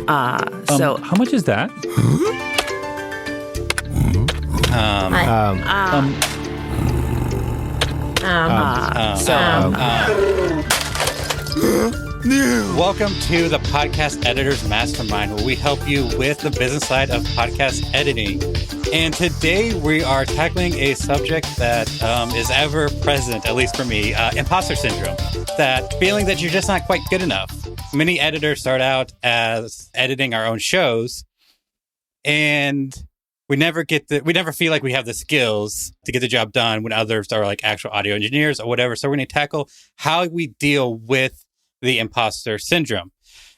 How much is that? Welcome to the Podcast Editors Mastermind, where we help you with the business side of podcast editing. And today we are tackling a subject that is ever present, at least for me, imposter syndrome. That feeling that you're just not quite good enough. Many editors start out as editing our own shows, and we never feel like we have the skills to get the job done when others are like actual audio engineers or whatever. So we're going to tackle how we deal with the imposter syndrome.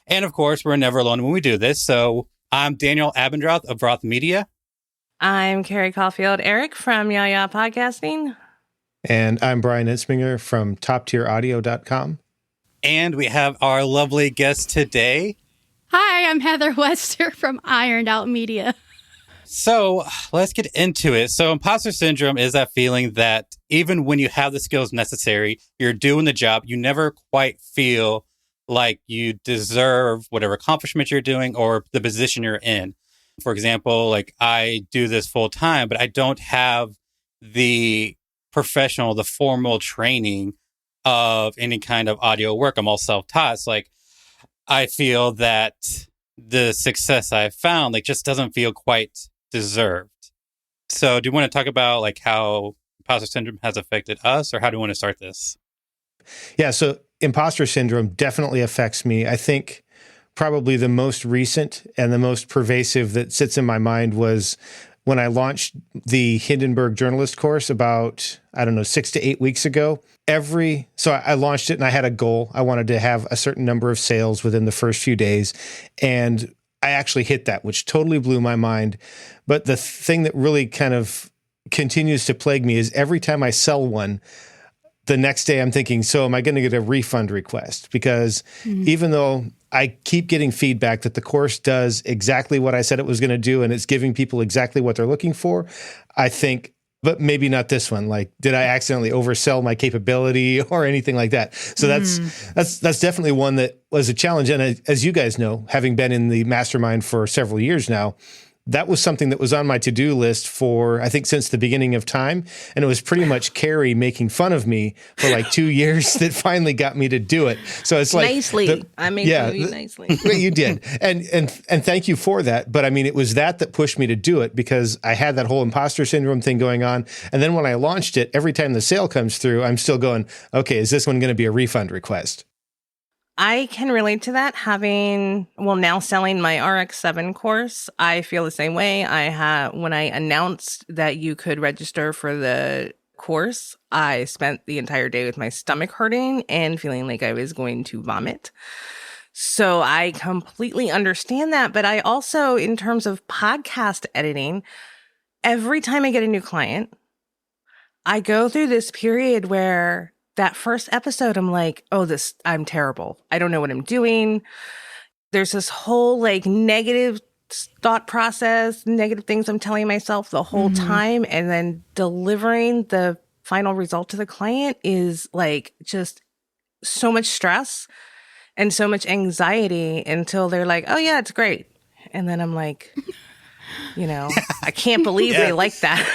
And of course, we're never alone when we do this. So I'm Daniel Abendroth of Roth Media. I'm Carrie Caulfield-Eric from Yaya Podcasting. And I'm Brian Itzminger from TopTierAudio.com. And we have our lovely guest today. Hi, I'm Heather Wester from Ironed Out Media. So let's get into it. So imposter syndrome is that feeling that even when you have the skills necessary, you're doing the job, you never quite feel like you deserve whatever accomplishment you're doing or the position you're in. For example, like I do this full time, but I don't have the formal training of any kind of audio work. I'm all self-taught. It's like I feel that the success I've found like just doesn't feel quite deserved. So do you want to talk about like how imposter syndrome has affected us, or how do you want to start this? Yeah, so imposter syndrome definitely affects me. I think probably the most recent and the most pervasive that sits in my mind was when I launched the Hindenburg journalist course about, 6 to 8 weeks ago. So I launched it and I had a goal. I wanted to have a certain number of sales within the first few days. And I actually hit that, which totally blew my mind. But the thing that really kind of continues to plague me is every time I sell one, the next day I'm thinking, so am I going to get a refund request? Because even though I keep getting feedback that the course does exactly what I said it was going to do and it's giving people exactly what they're looking for, I think, but maybe not this one. Like, did I accidentally oversell my capability or anything like that? So that's definitely one that was a challenge. And as you guys know, having been in the mastermind for several years now, that was something that was on my to-do list for, I think, since the beginning of time. And it was pretty much Carrie making fun of me for like 2 years that finally got me to do it. So it's like nicely. I made fun of you nicely. You did. And thank you for that. But I mean, it was that pushed me to do it because I had that whole imposter syndrome thing going on. And then when I launched it, every time the sale comes through, I'm still going, okay, is this one going to be a refund request? I can relate to that. Now selling my RX-7 course, I feel the same way. When I announced that you could register for the course, I spent the entire day with my stomach hurting and feeling like I was going to vomit. So I completely understand that. But I also, in terms of podcast editing, every time I get a new client, I go through this period where that first episode, I'm like, I'm terrible. I don't know what I'm doing. There's this whole like negative thought process, negative things I'm telling myself the whole time. And then delivering the final result to the client is like just so much stress and so much anxiety until they're like, oh yeah, it's great. And then I'm like, I can't believe they like that.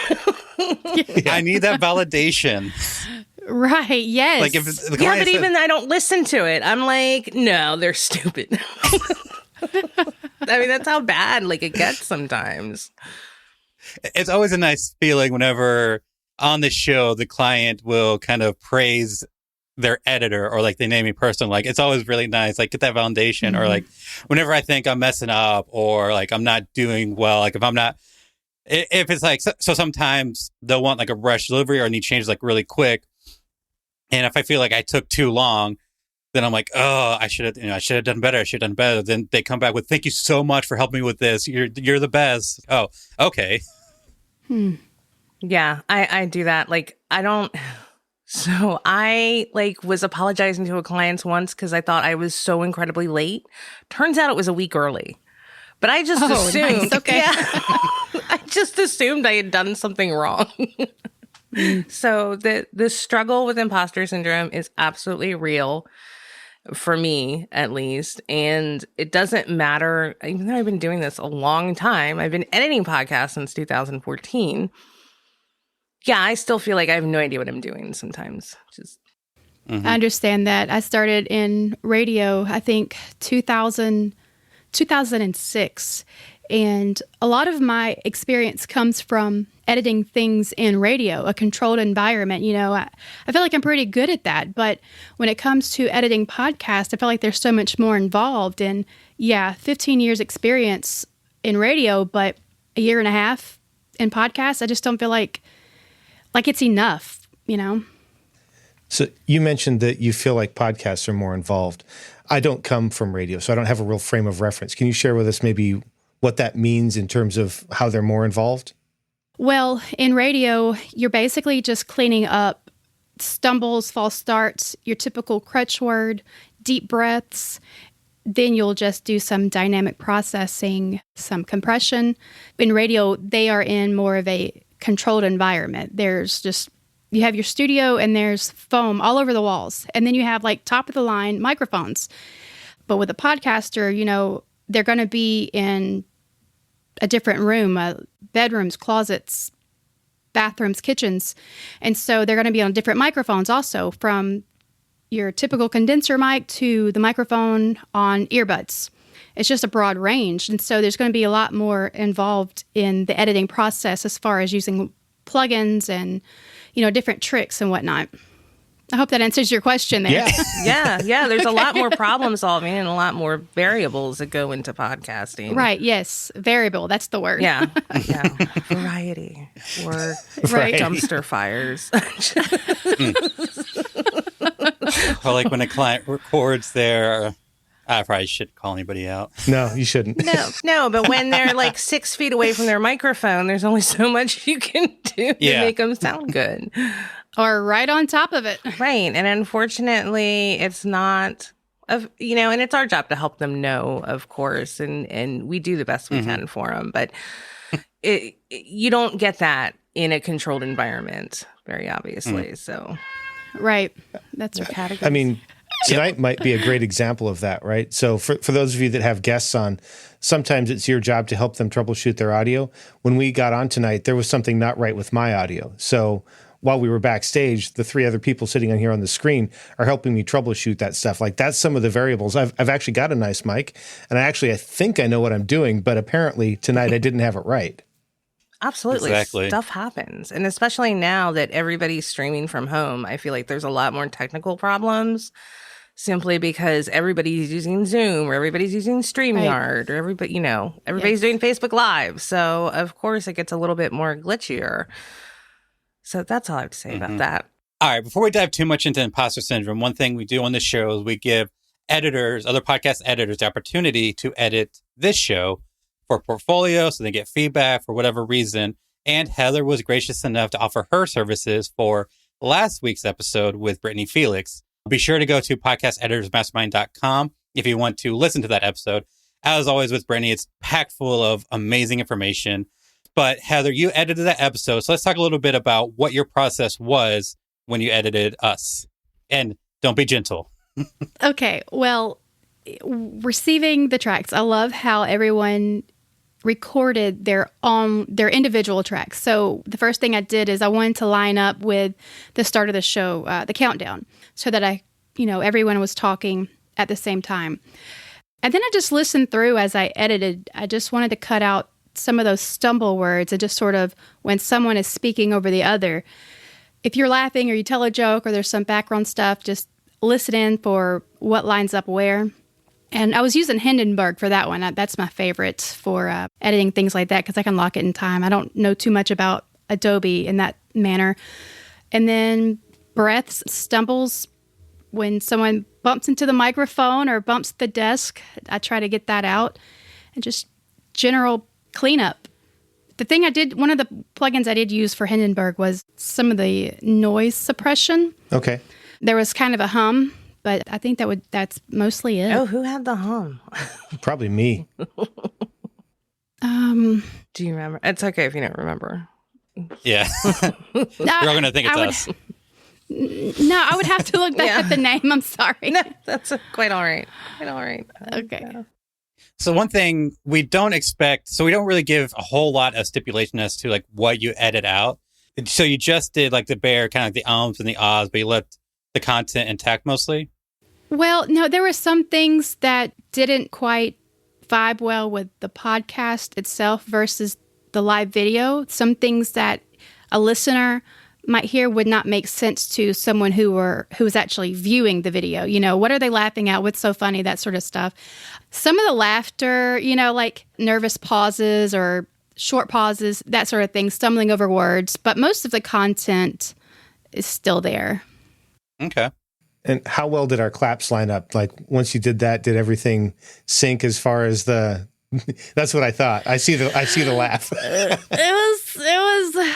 I need that validation. Right, yes. Like if the client but even I don't listen to it. I'm like, no, they're stupid. I mean, that's how bad like it gets sometimes. It's always a nice feeling whenever on the show the client will kind of praise their editor or like they name a person. Like it's always really nice. Like get that validation or like whenever I think I'm messing up or like I'm not doing well, like if it's like, so sometimes they'll want like a rush delivery or need changes like really quick. And if I feel like I took too long, then I'm like, oh, I should have done better. Then they come back with, thank you so much for helping me with this. You're the best. Oh, okay. Yeah, I do that. Like, so I like was apologizing to a client once because I thought I was so incredibly late. Turns out it was a week early. But I just assumed, nice. Okay. Yeah, I just assumed I had done something wrong. So the struggle with imposter syndrome is absolutely real. for me at least. And it doesn't matter, even though I've been doing this a long time, I've been editing podcasts since 2014. Yeah, I still feel like I have no idea what I'm doing sometimes. I understand that. I started in radio, I think 2006. And a lot of my experience comes from editing things in radio, a controlled environment. I feel like I'm pretty good at that. But when it comes to editing podcasts, I feel like there's so much more involved. And 15 years experience in radio, but a year and a half in podcasts, I just don't feel like it's enough, So you mentioned that you feel like podcasts are more involved. I don't come from radio, so I don't have a real frame of reference. Can you share with us maybe what that means in terms of how they're more involved? Well, in radio, you're basically just cleaning up stumbles, false starts, your typical crutch word, deep breaths. Then you'll just do some dynamic processing, some compression. In radio, they are in more of a controlled environment. You have your studio and there's foam all over the walls. And then you have top of the line microphones. But with a podcaster, they're going to be in a different room, bedrooms, closets, bathrooms, kitchens. And so they're going to be on different microphones also, from your typical condenser mic to the microphone on earbuds. It's just a broad range. And so there's going to be a lot more involved in the editing process as far as using plugins and, different tricks and whatnot. I hope that answers your question there. Yeah. There's a lot more problem solving and a lot more variables that go into podcasting. Right. Yes. Variable. That's the word. Yeah. Variety or dumpster fires. Or when a client records their, I probably shouldn't call anybody out. No, you shouldn't. No, but when they're 6 feet away from their microphone, there's only so much you can do to make them sound good. Or right on top of it. Right. And unfortunately, it's not, and it's our job to help them know, of course, and we do the best we can for them. But you don't get that in a controlled environment, very obviously. So, right. That's right. Categories. I mean, tonight might be a great example of that, right? So for those of you that have guests on, sometimes it's your job to help them troubleshoot their audio. When we got on tonight, there was something not right with my audio. So while we were backstage, the 3 other people sitting on here on the screen are helping me troubleshoot that stuff. That's some of the variables. I've actually got a nice mic, and I think I know what I'm doing, but apparently tonight I didn't have it right. Absolutely. Exactly. Stuff happens. And especially now that everybody's streaming from home, I feel like there's a lot more technical problems simply because everybody's using Zoom or everybody's using StreamYard or everybody's doing Facebook Live. So, of course, it gets a little bit more glitchier. So that's all I have to say about that. All right. Before we dive too much into imposter syndrome, one thing we do on the show is we give other podcast editors the opportunity to edit this show for portfolio so they get feedback for whatever reason. And Heather was gracious enough to offer her services for last week's episode with Brittany Felix. Be sure to go to podcasteditorsmastermind.com if you want to listen to that episode. As always with Brittany, it's packed full of amazing information. But Heather, you edited that episode. So let's talk a little bit about what your process was when you edited us. And don't be gentle. Okay. Well, receiving the tracks, I love how everyone recorded their individual tracks. So the first thing I did is I wanted to line up with the start of the show, the countdown, so that everyone was talking at the same time. And then I just listened through as I edited. I just wanted to cut out some of those stumble words and just sort of when someone is speaking over the other, if you're laughing or you tell a joke or there's some background stuff, just listen in for what lines up where. And I was using Hindenburg for that one. That's my favorite for editing things like that because I can lock it in time. I don't know too much about Adobe in that manner. And then breaths, stumbles, when someone bumps into the microphone or bumps the desk, I try to get that out. And just general cleanup. One of the plugins I did use for Hindenburg was some of the noise suppression. Okay. There was kind of a hum, but I think that's mostly it. Oh, who had the hum? Probably me. Do you remember? It's okay if you don't remember. Yeah. You're all going to think it's us. No, I would have to look back at the name. I'm sorry. No, that's quite all right. Quite all right. Okay. So one thing we don't expect, so we don't really give a whole lot of stipulation as to like what you edit out. So you just did like the bare, kind of like the ums and the ahs, but you left the content intact mostly? Well, no, there were some things that didn't quite vibe well with the podcast itself versus the live video. Some things that a listener might hear would not make sense to someone who's actually viewing the video. You know, what are they laughing at? What's so funny? That sort of stuff. Some of the laughter, you know, like nervous pauses or short pauses, that sort of thing, stumbling over words. But most of the content is still there. Okay. And how well did our claps line up? Like once you did that, did everything sync as far as the? That's what I thought. I see the laugh. It was.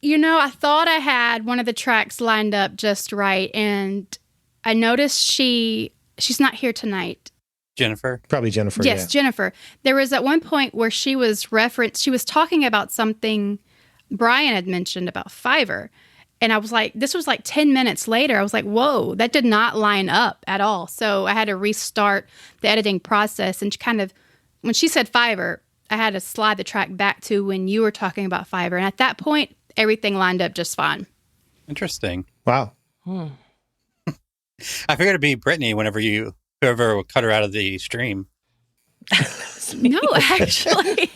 You know, I thought I had one of the tracks lined up just right, and I noticed she's not here tonight. Jennifer? Probably Jennifer. Yes, yeah. Jennifer. There was at one point where she was talking about something Brian had mentioned about Fiverr. And I was like, this was like 10 minutes later. I was like, whoa, that did not line up at all. So I had to restart the editing process. And when she said Fiverr, I had to slide the track back to when you were talking about Fiverr. And at that point, everything lined up just fine. Interesting. Wow. I figured it'd be Brittany whoever would cut her out of the stream. No, actually.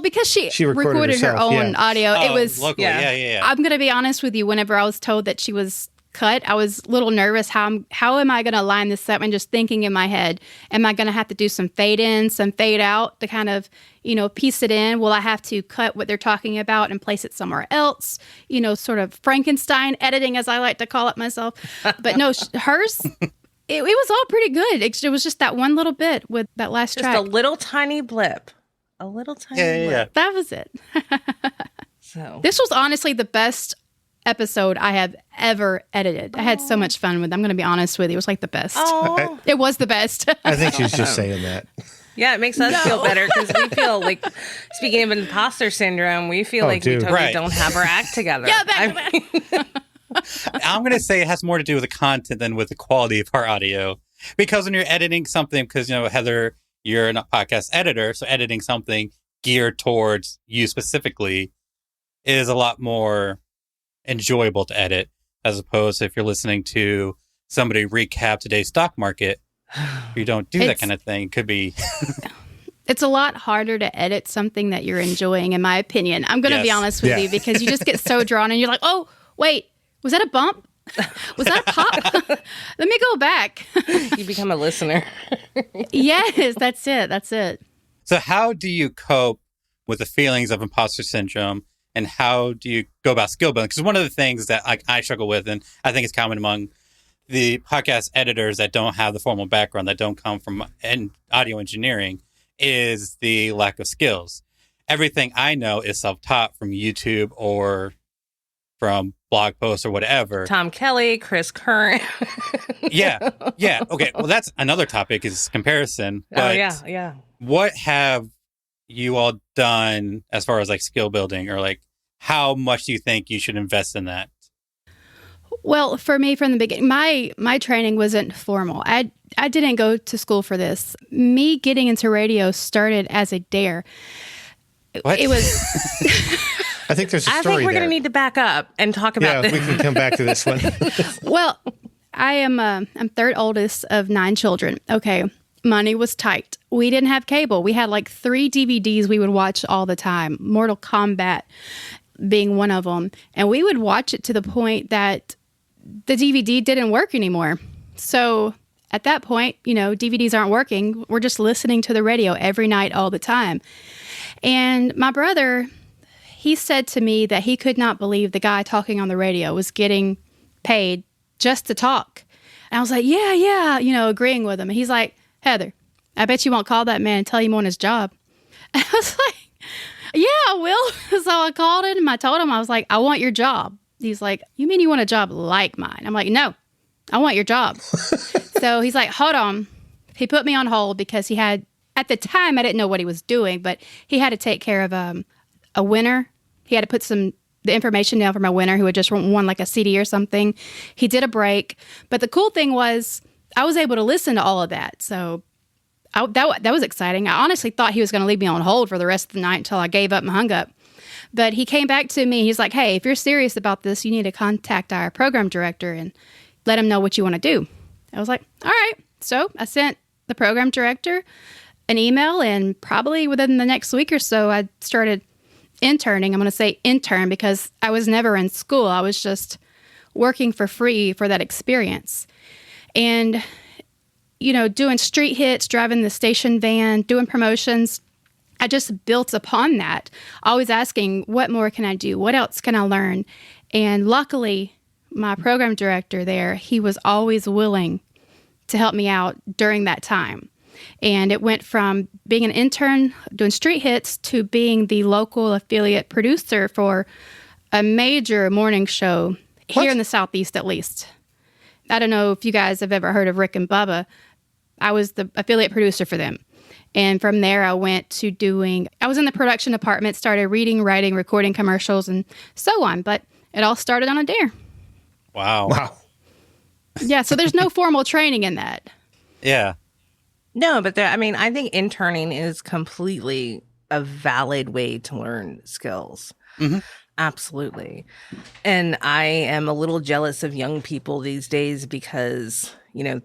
Because she recorded her herself, own audio. Oh, it was locally. Yeah. I'm going to be honest with you. Whenever I was told that she was cut, I was a little nervous. How am I going to line this up? And just thinking in my head, am I going to have to do some fade in, some fade out to kind of, you know, piece it in? Will I have to cut what they're talking about and place it somewhere else? You know, sort of Frankenstein editing, as I like to call it myself. But no, hers, it was all pretty good. It was just that one little bit with that last track. Just a little tiny blip. A little tiny blip. Yeah. That was it. So this was honestly the best episode I have ever edited. I had so much fun with it. I'm going to be honest with you. It was like the best. Oh, It was the best. I think she's just saying that. yeah, it makes us feel better because we feel like, speaking of imposter syndrome, we feel like dude. we totally Right. don't have our act together. Yeah, back. I'm going to say it has more to do with the content than with the quality of our audio. Because when you're editing something, because, you know, Heather, you're a podcast editor, so editing something geared towards you specifically is a lot more enjoyable to edit, as opposed to if you're listening to somebody recap today's stock market. You don't do that kind of thing. Could be. It's a lot harder to edit something that you're enjoying, in my opinion. I'm going to be honest with you because you just get so drawn and you're like, oh, wait, was that a bump? Was that a pop? Let me go back. You become a listener. Yes, that's it. So how do you cope with the feelings of imposter syndrome, and how do you go about skill building? Because one of the things that I struggle with, and I think it's common among the podcast editors that don't have the formal background, that don't come from audio engineering, is the lack of skills. Everything I know is self-taught from YouTube or from blog posts or whatever. Tom Kelly, Chris Curran. Yeah. Okay. Well, that's another topic, is comparison. But yeah. what have you all done as far as like skill building, or like how much do you think you should invest in that? Well, for me, from the beginning, my training wasn't formal. I didn't go to school for this. Me getting into radio started as a dare. What? It was. I think there's a story I think we're there. going to need to back up and talk about this. We can come back to this one. Well, I'm third oldest of 9 children. Okay. Money was tight. We didn't have cable. We had like 3 DVDs we would watch all the time. Mortal Kombat being one of them. And we would watch it to the point that the DVD didn't work anymore. So at that point, you know, DVDs aren't working. We're just listening to the radio every night, all the time. And my brother, he said to me that he could not believe the guy talking on the radio was getting paid just to talk. And I was like, yeah, you know, agreeing with him. And he's like, Heather, I bet you won't call that man and tell him on his job. And I was like, yeah, I will. So I called him and I told him, I was like, I want your job. He's like, you mean you want a job like mine? I'm like, no, I want your job. So he's like, hold on. He put me on hold because he had, at the time, I didn't know what he was doing, but he had to take care of a winter. He had to put some the information down for my winner who had just won like a CD or something. He did a break. But the cool thing was I was able to listen to all of that. So that was exciting. I honestly thought he was going to leave me on hold for the rest of the night until I gave up and hung up. But he came back to me. He's like, hey, if you're serious about this, you need to contact our program director and let him know what you want to do. I was like, all right. So I sent the program director an email, and probably within the next week or so, I started interning. I'm going to say intern because I was never in school. I was just working for free for that experience. And, you know, doing street hits, driving the station van, doing promotions, I just built upon that, always asking, what more can I do? What else can I learn? And luckily, my program director there, he was always willing to help me out during that time. And it went from being an intern doing street hits to being the local affiliate producer for a major morning show here in the Southeast, at least. I don't know if you guys have ever heard of Rick and Bubba. I was the affiliate producer for them. And from there, I went to I was in the production department, started reading, writing, recording commercials, and so on. But it all started on a dare. Wow. Yeah, so there's no formal training in that. Yeah. No, but I think interning is completely a valid way to learn skills. Mm-hmm. Absolutely. And I am a little jealous of young people these days because, you know,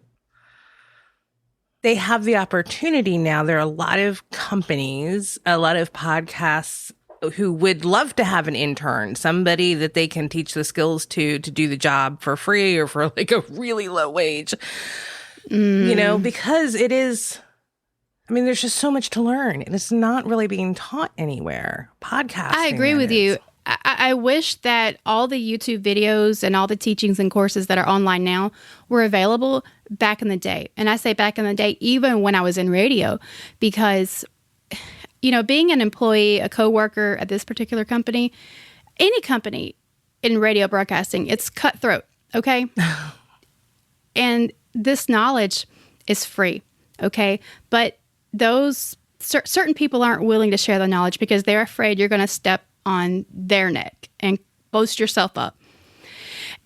they have the opportunity now. There are a lot of companies, a lot of podcasts who would love to have an intern, somebody that they can teach the skills to do the job for free or for like a really low wage, you know, because it is, there's just so much to learn and it's not really being taught anywhere. Podcasting. I agree with you. I wish that all the YouTube videos and all the teachings and courses that are online now were available back in the day. And I say back in the day, even when I was in radio, because, you know, being an employee, a coworker at this particular company, any company in radio broadcasting, it's cutthroat, okay? And this knowledge is free, okay? But those certain people aren't willing to share the knowledge because they're afraid you're going to step on their neck and boast yourself up.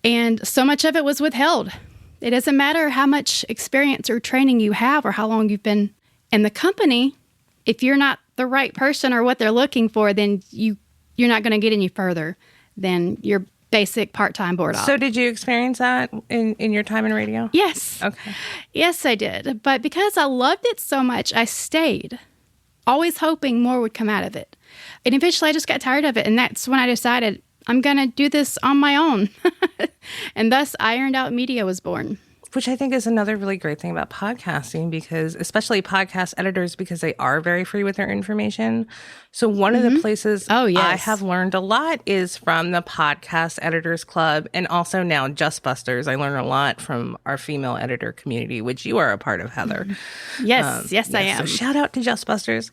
And so much of it was withheld. It doesn't matter how much experience or training you have or how long you've been in the company. If you're not the right person or what they're looking for, then you're not going to get any further than your basic part-time board op. So did you experience that in your time in radio? Yes. Okay. Yes, I did. But because I loved it so much, I stayed, always hoping more would come out of it. And eventually I just got tired of it. And that's when I decided I'm going to do this on my own. And thus Ironed Out Media was born. Which I think is another really great thing about podcasting, because especially podcast editors, because they are very free with their information. So one of the places I have learned a lot is from the Podcast Editors Club, and also now Just Busters. I learn a lot from our female editor community, which you are a part of, Heather. Yes, I am. So shout out to Just Busters.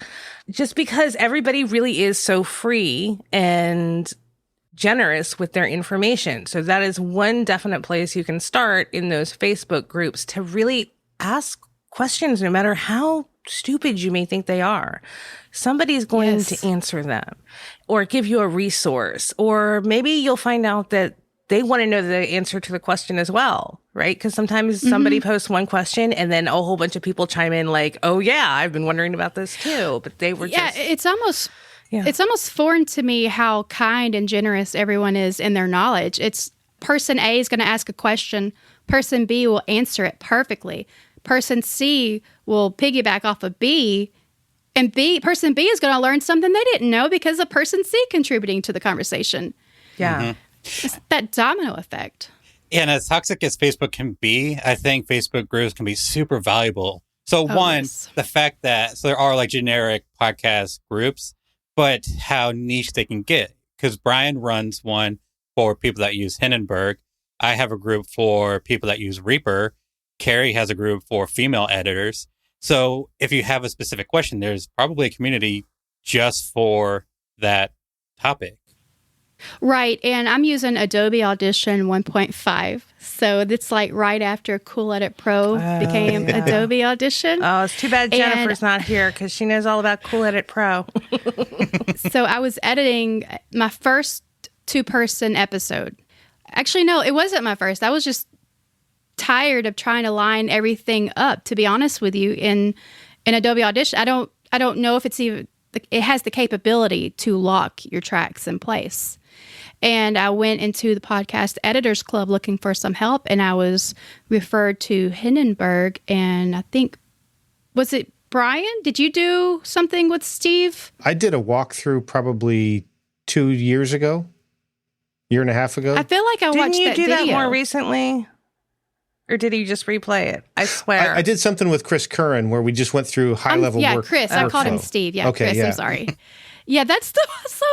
Just because everybody really is so free and generous with their information. So that is one definite place you can start in those Facebook groups to really ask questions, no matter how stupid you may think they are. Somebody's going to answer them or give you a resource, or maybe you'll find out that they want to know the answer to the question as well, right? Because sometimes somebody posts one question and then a whole bunch of people chime in like, oh yeah, I've been wondering about this too. But they were it's almost foreign to me how kind and generous everyone is in their knowledge. It's person A is going to ask a question. Person B will answer it perfectly. Person C will piggyback off of B. And person B is going to learn something they didn't know because of person C contributing to the conversation. Yeah. It's that domino effect. And as toxic as Facebook can be, I think Facebook groups can be super valuable. So the fact that there are like generic podcast groups, but how niche they can get. Because Brian runs one for people that use Hindenburg. I have a group for people that use Reaper. Carrie has a group for female editors. So if you have a specific question, there's probably a community just for that topic. Right. And I'm using Adobe Audition 1.5. So it's like right after Cool Edit Pro became Adobe Audition. Oh, it's too bad Jennifer's not here because she knows all about Cool Edit Pro. So I was editing my first 2-person episode. Actually, no, it wasn't my first. I was just tired of trying to line everything up, to be honest with you. In Adobe Audition, I don't know if it has the capability to lock your tracks in place. And I went into the Podcast Editors Club looking for some help, and I was referred to Hindenburg, and I think, was it Brian? Did you do something with Steve? I did a walkthrough probably 2 years ago, year and a half ago. I feel like I watched that video. Didn't you do that more recently? Or did he just replay it? I swear. I did something with Chris Curran where we just went through high-level work. Yeah, Chris. I called him Steve. Yeah, okay, Chris. Yeah. I'm sorry. Yeah, I'm so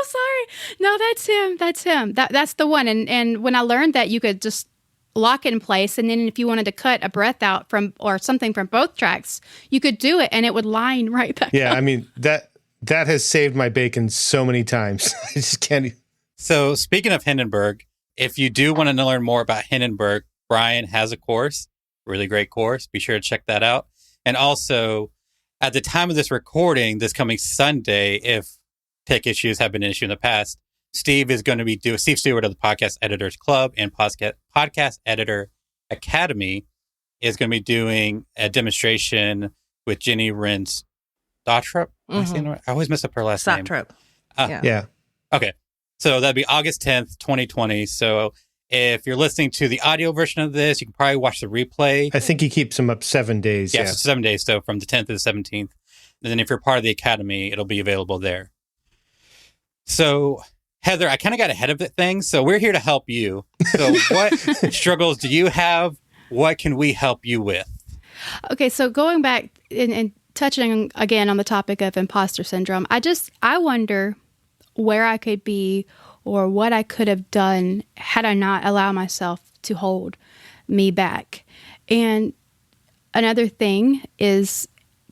sorry. No, that's him. That's the one. And when I learned that you could just lock it in place, and then if you wanted to cut a breath out or something from both tracks, you could do it, and it would line right back up. I mean, that has saved my bacon so many times. I just can't. So speaking of Hindenburg, if you do want to learn more about Hindenburg, Brian has a course, really great course. Be sure to check that out. And also, at the time of this recording, this coming Sunday, if tech issues have been an issue in the past, Steve is going to be Steve Stewart of the Podcast Editors Club and Podcast Editor Academy is going to be doing a demonstration with Jenny Rins Dottrup. I always mess up her last name. Dottrup. Yeah. Okay. So that'll be August 10th, 2020. So if you're listening to the audio version of this, you can probably watch the replay. I think he keeps them up 7 days. So 7 days. So from the 10th to the 17th. And then if you're part of the Academy, it'll be available there. So, Heather, I kind of got ahead of things. So we're here to help you. So what struggles do you have? What can we help you with? Okay, so going back and touching again on the topic of imposter syndrome, I wonder where I could be or what I could have done had I not allowed myself to hold me back. And another thing is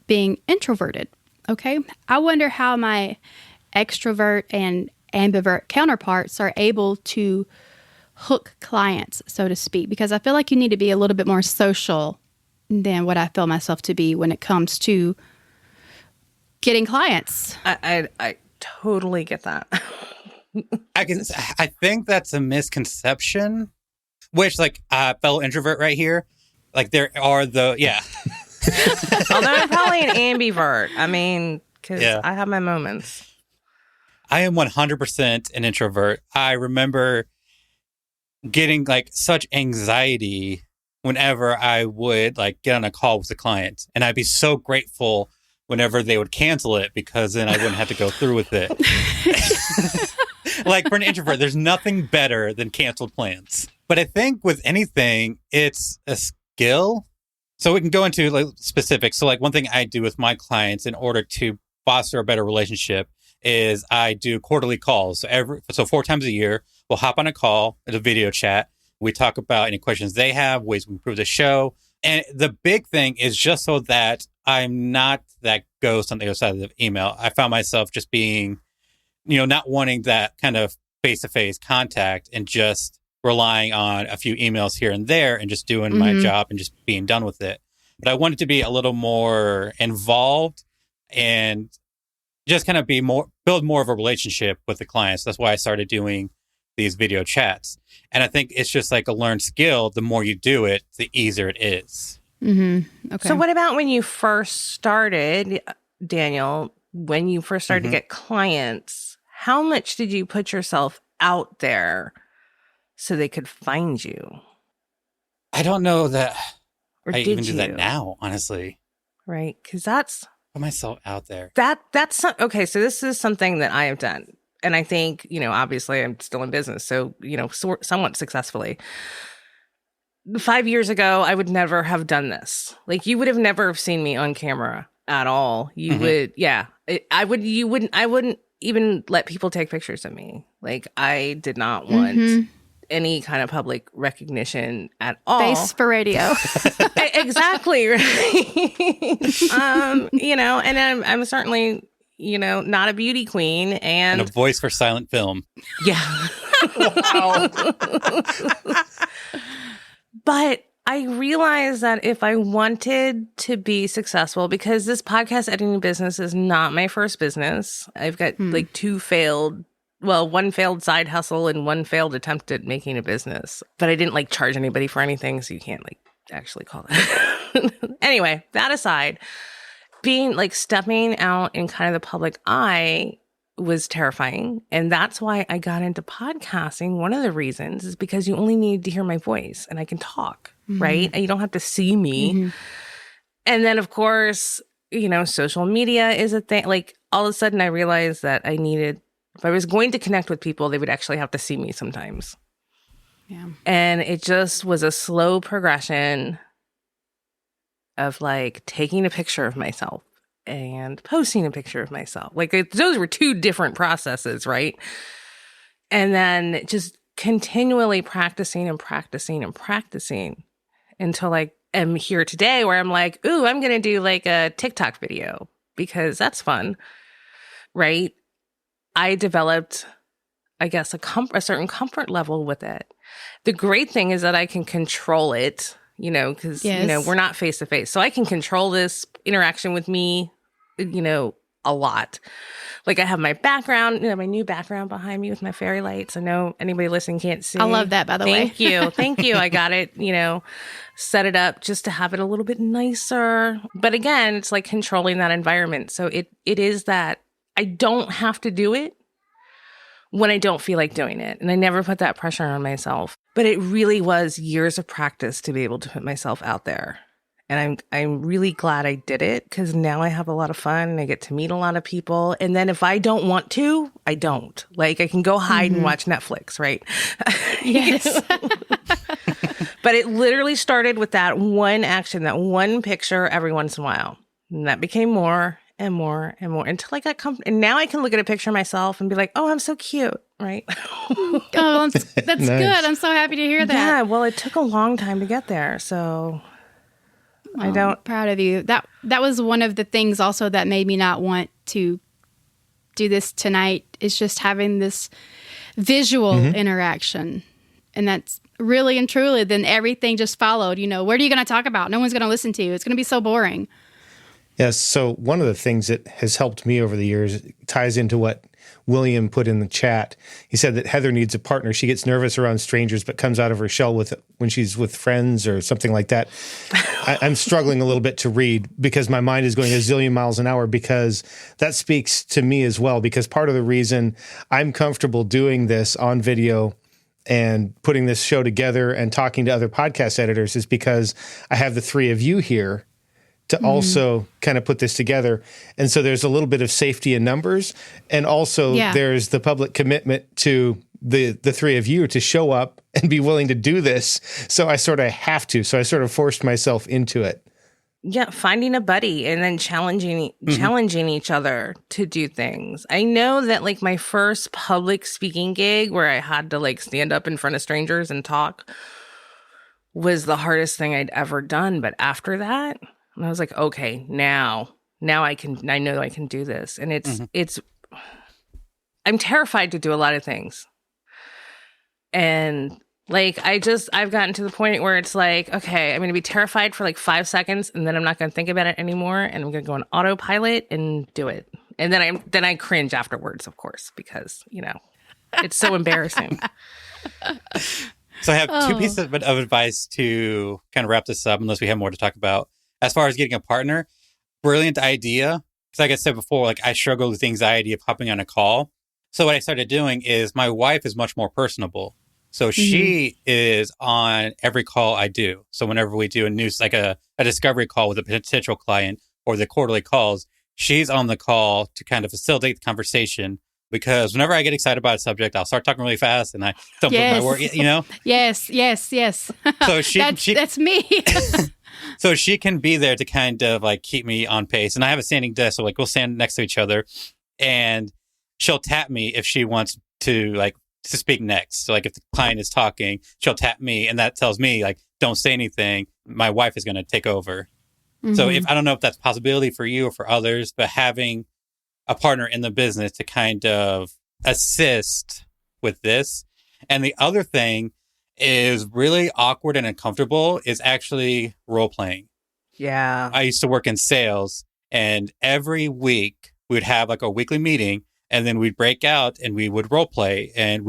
being introverted, okay? I wonder how my extrovert and ambivert counterparts are able to hook clients, so to speak, because I feel like you need to be a little bit more social than what I feel myself to be when it comes to getting clients. I totally get that. I think that's a misconception, which like fellow introvert right here, like there are although I'm probably an ambivert. I mean, because I have my moments. I am 100% an introvert. I remember getting like such anxiety whenever I would like get on a call with a client, and I'd be so grateful whenever they would cancel it because then I wouldn't have to go through with it. Like for an introvert, there's nothing better than canceled plans. But I think with anything, it's a skill. So we can go into like specifics. So like one thing I do with my clients in order to foster a better relationship is I do quarterly calls. So 4 times a year, we'll hop on a call, it's a video chat. We talk about any questions they have, ways we improve the show. And the big thing is just so that I'm not that ghost on the other side of the email. I found myself just being, not wanting that kind of face-to-face contact and just relying on a few emails here and there and just doing my job and just being done with it. But I wanted to be a little more involved and just kind of build more of a relationship with the clients. That's why I started doing these video chats. And I think it's just like a learned skill. The more you do it, the easier it is. Mm-hmm. Okay. So what about when you first started, Daniel, when you first started to get clients, how much did you put yourself out there so they could find you? I don't know that or I did even you? do that now, honestly. Right. Because that's... Put myself out there. That's okay. So this is something that I have done. And I think, obviously I'm still in business. So, somewhat successfully. 5 years ago, I would never have done this. Like you would have never seen me on camera at all. You would, I wouldn't even let people take pictures of me. Like I did not want any kind of public recognition at all. Face for radio. Exactly. Right. And I'm certainly, not a beauty queen and a voice for silent film. Yeah. Wow. But I realized that if I wanted to be successful, because this podcast editing business is not my first business. I've got like 2 failed one failed side hustle and one failed attempt at making a business. But I didn't like charge anybody for anything, so you can't like actually call that. Anyway, that aside, being like stepping out in kind of the public eye was terrifying. And that's why I got into podcasting. One of the reasons is because you only need to hear my voice and I can talk, right? And you don't have to see me. And then, of course, you know, social media is a thing. Like all of a sudden I realized that I needed, if I was going to connect with people, they would actually have to see me sometimes. Yeah. And it just was a slow progression of like taking a picture of myself and posting a picture of myself. Like those were two different processes, right? And then just continually practicing and practicing and practicing until I am here today where I'm like, ooh, I'm going to do like a TikTok video because that's fun, right? I developed, I guess, a certain comfort level with it. The great thing is that I can control it, you know, because, you know, we're not face to face. So I can control this interaction with me, you know, a lot. Like I have my background, you know, my new background behind me with my fairy lights. I know anybody listening can't see. I love that, by the way. Thank you. Thank you. I got it, you know, set it up just to have it a little bit nicer. But again, it's like controlling that environment. So it is that I don't have to do it when I don't feel like doing it. And I never put that pressure on myself. But it really was years of practice to be able to put myself out there. And I'm really glad I did it because now I have a lot of fun and I get to meet a lot of people. And then if I don't want to, I don't. Like I can go hide and watch Netflix, right? Yes. But it literally started with that one action, that one picture every once in a while. And that became more and more and more until I got comfortable. And now I can look at a picture of myself and be like, oh, I'm so cute, right? Oh, that's Nice. good. I'm so happy to hear that. Yeah, well, it took a long time to get there. So I don't. Proud of you. That was one of the things also that made me not want to do this tonight is just having this visual interaction. And that's really and truly, then everything just followed. You know, what are you going to talk about? No one's going to listen to you. It's going to be so boring. Yes. So one of the things that has helped me over the years ties into what William put in the chat. He said that Heather needs a partner. She gets nervous around strangers, but comes out of her shell when she's with friends or something like that. I'm struggling a little bit to read because my mind is going a zillion miles an hour because that speaks to me as well. Because part of the reason I'm comfortable doing this on video and putting this show together and talking to other podcast editors is because I have the three of you here to also kind of put this together. And so there's a little bit of safety in numbers. And also there's the public commitment to the three of you to show up and be willing to do this. So I sort of have to. So I sort of forced myself into it. Yeah, finding a buddy and then challenging each other to do things. I know that like my first public speaking gig where I had to like stand up in front of strangers and talk was the hardest thing I'd ever done. But after that, I was like, okay, now I know I can do this. And it's, I'm terrified to do a lot of things. And like, I've gotten to the point where it's like, okay, I'm going to be terrified for like 5 seconds and then I'm not going to think about it anymore. And I'm going to go on autopilot and do it. And then I cringe afterwards, of course, because, you know, it's so embarrassing. So I have two pieces of advice to kind of wrap this up, unless we have more to talk about. As far as getting a partner, brilliant idea. Because like I said before, like I struggle with the anxiety of hopping on a call. So what I started doing is my wife is much more personable. So she is on every call I do. So whenever we do a news, like a discovery call with a potential client or the quarterly calls, she's on the call to kind of facilitate the conversation. Because whenever I get excited about a subject, I'll start talking really fast and I don't put my word, you know? Yes. So that's me. So she can be there to kind of like keep me on pace. And I have a standing desk, so like we'll stand next to each other and she'll tap me if she wants to speak next. So like if the client is talking, she'll tap me and that tells me like, don't say anything. My wife is going to take over. So I don't know if that's a possibility for you or for others, but having a partner in the business to kind of assist with this. And the other thing is really awkward and uncomfortable is actually role playing. Yeah. I used to work in sales and every week we would have like a weekly meeting And then we'd break out and we would role play, and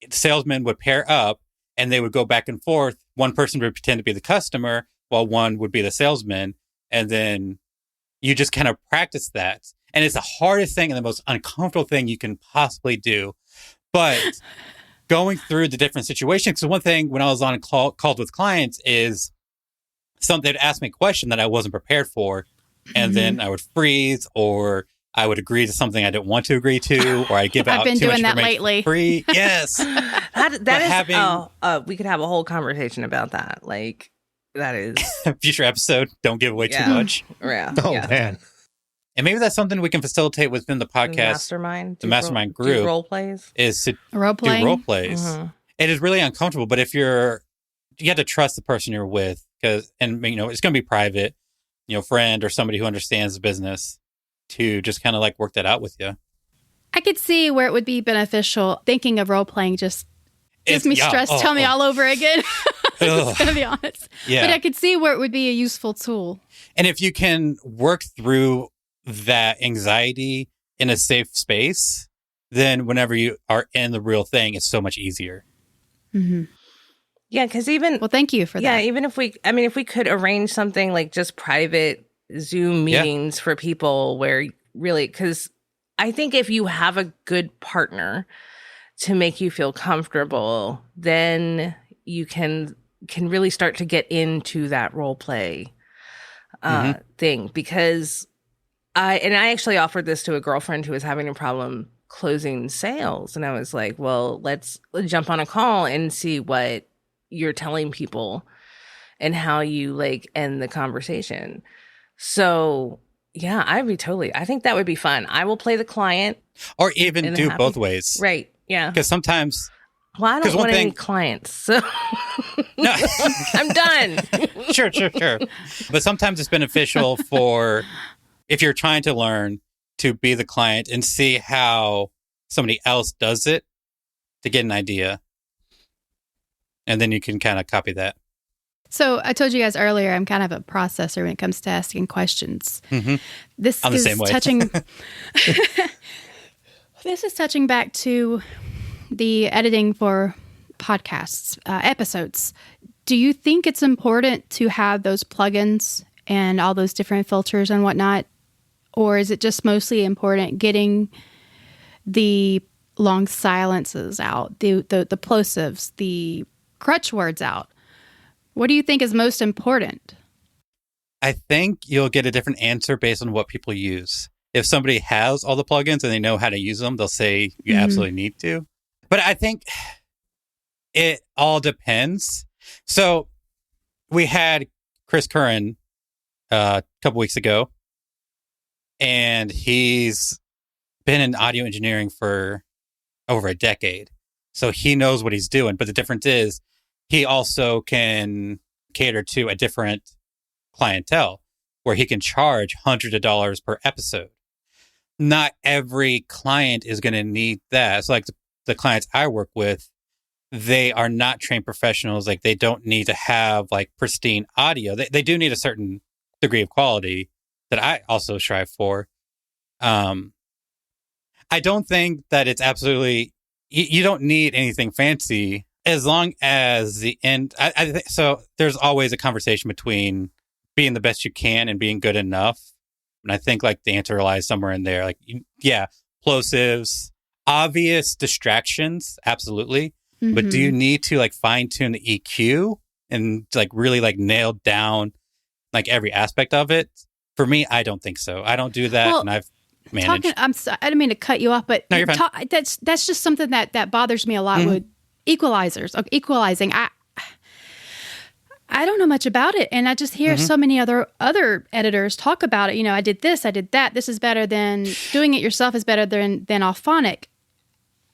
salesmen would pair up and they would go back and forth. One person would pretend to be the customer while one would be the salesman. And then you just kind of practice that. And it's the hardest thing and the most uncomfortable thing you can possibly do. But going through the different situations, because one thing when I was on calls with clients is they'd ask me a question that I wasn't prepared for. And then I would freeze, or I would agree to something I didn't want to agree to, or I'd give out I've been too doing much that information lately. free. Yes. We could have a whole conversation about that. Like, that is future episode. Don't give away too much. Yeah. Oh, man. And maybe that's something we can facilitate within the podcast. The mastermind group. Role plays. Is to Role-playing? do role plays. Mm-hmm. It is really uncomfortable, but if you have to trust the person you're with, it's going to be private, friend or somebody who understands the business, to just kind of like work that out with you. I could see where it would be beneficial. Thinking of role playing just gives me stress. Tell me all over again. I'm just going to be honest. Yeah. But I could see where it would be a useful tool. And if you can work through that anxiety in a safe space, then whenever you are in the real thing, it's so much easier. Mm-hmm. Yeah, because well, thank you for that. Yeah, even if we could arrange something like just private Zoom meetings for people where really, because I think if you have a good partner to make you feel comfortable, then you can really start to get into that role play thing. Because I actually offered this to a girlfriend who was having a problem closing sales. And I was like, well, let's jump on a call and see what you're telling people and how you like end the conversation. So yeah, I think that would be fun. I will play the client. Or even do both ways. Right. Yeah. Because sometimes... Well, I don't want any clients, so no. I'm done. Sure. But sometimes it's beneficial for, if you're trying to learn, to be the client and see how somebody else does it to get an idea. And then you can kind of copy that. So I told you guys earlier, I'm kind of a processor when it comes to asking questions. Mm-hmm. This I'm is the same way. touching. This is touching back to the editing for podcasts, episodes. Do you think it's important to have those plugins and all those different filters and whatnot? Or is it just mostly important getting the long silences out, the plosives, the crutch words out? What do you think is most important? I think you'll get a different answer based on what people use. If somebody has all the plugins and they know how to use them, they'll say you absolutely need to. But I think it all depends. So we had Chris Curran a couple weeks ago, and he's been in audio engineering for over a decade. So he knows what he's doing. But the difference is he also can cater to a different clientele where he can charge hundreds of dollars per episode. Not every client is going to need that. So like the clients I work with, they are not trained professionals. Like they don't need to have like pristine audio. They do need a certain degree of quality that I also strive for. I don't think that it's absolutely, you don't need anything fancy as long as the end. So there's always a conversation between being the best you can and being good enough. And I think like the answer lies somewhere in there. Like, plosives, obvious distractions. Absolutely. Mm-hmm. But do you need to like fine tune the EQ and like really like nail down like every aspect of it? For me, I don't think so. I don't do that. And I've managed. I didn't mean to cut you off, but no, you're fine. That's just something that bothers me a lot with equalizers. Equalizing. I don't know much about it, and I just hear so many other editors talk about it. I did this, I did that. This is better than doing it yourself. Is better than Alphonic,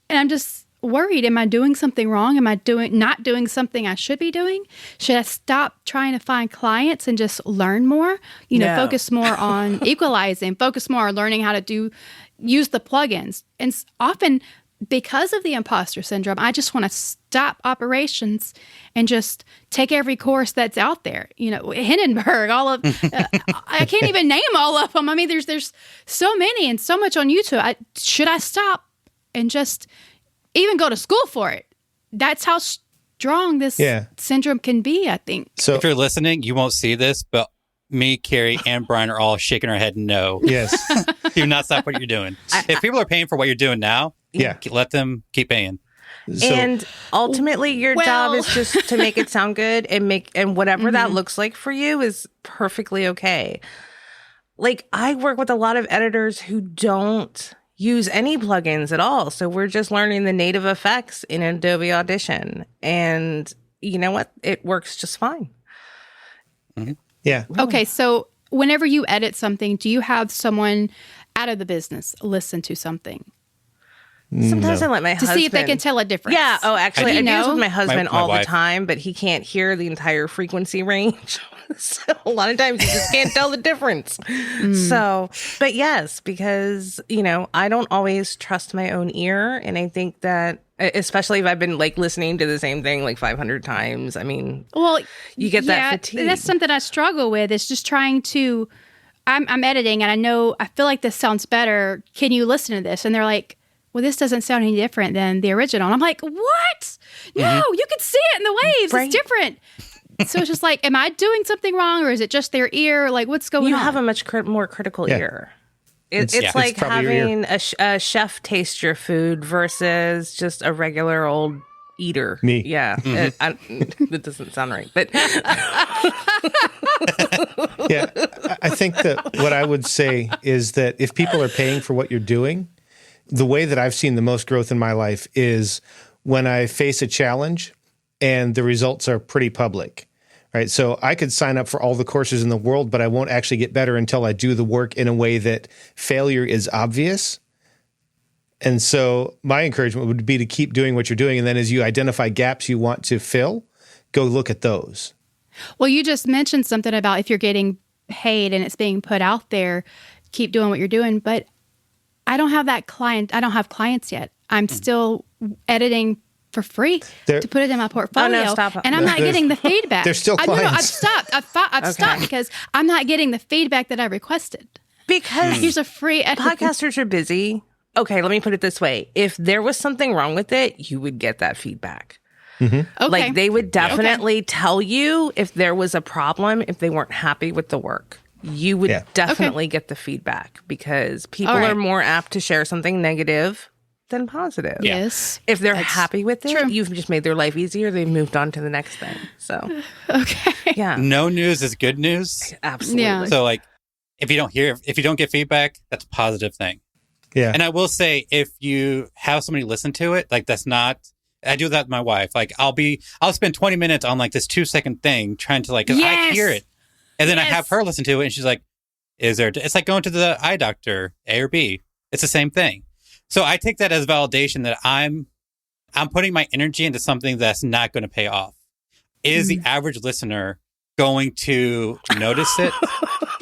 and I'm just worried. Am I doing something wrong? Am I not doing something I should be doing? Should I stop trying to find clients and just learn more? Focus more on equalizing. Focus more on learning how to use the plugins. And often because of the imposter syndrome, I just want to stop operations and just take every course that's out there. Hindenburg, all of, I can't even name all of them. I mean, there's so many and so much on YouTube. Should I stop and just even go to school for it? That's how strong this syndrome can be, I think. So if you're listening, you won't see this, but me, Carrie, and Brian are all shaking our head no. Yes. Do not stop what you're doing. If people are paying for what you're doing now, let them keep paying. And ultimately, your job is just to make it sound good and whatever that looks like for you is perfectly okay. Like, I work with a lot of editors who don't use any plugins at all. So we're just learning the native effects in Adobe Audition. And you know what? It works just fine. Mm-hmm. Yeah. Okay, so whenever you edit something, do you have someone out of the business listen to something? Sometimes I let my husband... To see if they can tell a difference. Yeah. Oh, actually, I do this with my husband my all wife. the time, but he can't hear the entire frequency range. So a lot of times he just can't tell the difference. So, but yes, because, I don't always trust my own ear. And I think that, especially if I've been like listening to the same thing like 500 times, I mean, you get that fatigue. That's something I struggle with. It's just trying to, I'm editing and I feel like this sounds better. Can you listen to this? And they're like, well, this doesn't sound any different than the original. And I'm like, what? No, you can see it in the waves. Right. It's different. So it's just like, am I doing something wrong or is it just their ear? Like, what's going on? You have a much more critical ear. It's like having a chef taste your food versus just a regular old eater. Me. Yeah. That doesn't sound right. But Yeah. I think that what I would say is that if people are paying for what you're doing, the way that I've seen the most growth in my life is when I face a challenge and the results are pretty public, right? So I could sign up for all the courses in the world, but I won't actually get better until I do the work in a way that failure is obvious. And so my encouragement would be to keep doing what you're doing. And then as you identify gaps you want to fill, go look at those. Well, you just mentioned something about if you're getting paid and it's being put out there, keep doing what you're doing. But I don't have that client. I don't have clients yet. I'm still editing for free to put it in my portfolio. Oh, no, stop. And I'm not getting the feedback. There's still clients. I've stopped. I've stopped because I'm not getting the feedback that I requested. because Here's a free podcasters are busy. Okay, let me put it this way. If there was something wrong with it, you would get that feedback. Okay. Like they would definitely tell you if there was a problem, if they weren't happy with the work. You would definitely get the feedback because people are more apt to share something negative than positive. Yes. If they're happy with it, you've just made their life easier. They've moved on to the next thing. So, yeah. No news is good news. Absolutely. Yeah. So like, if you don't get feedback, that's a positive thing. Yeah. And I will say, if you have somebody listen to it, like I do that with my wife. Like I'll spend 20 minutes on like this 2-second thing trying to like, cause I hear it. And then I have her listen to it and she's like, it's like going to the eye doctor, A or B. It's the same thing. So I take that as validation that I'm putting my energy into something that's not going to pay off. Is the average listener going to notice it?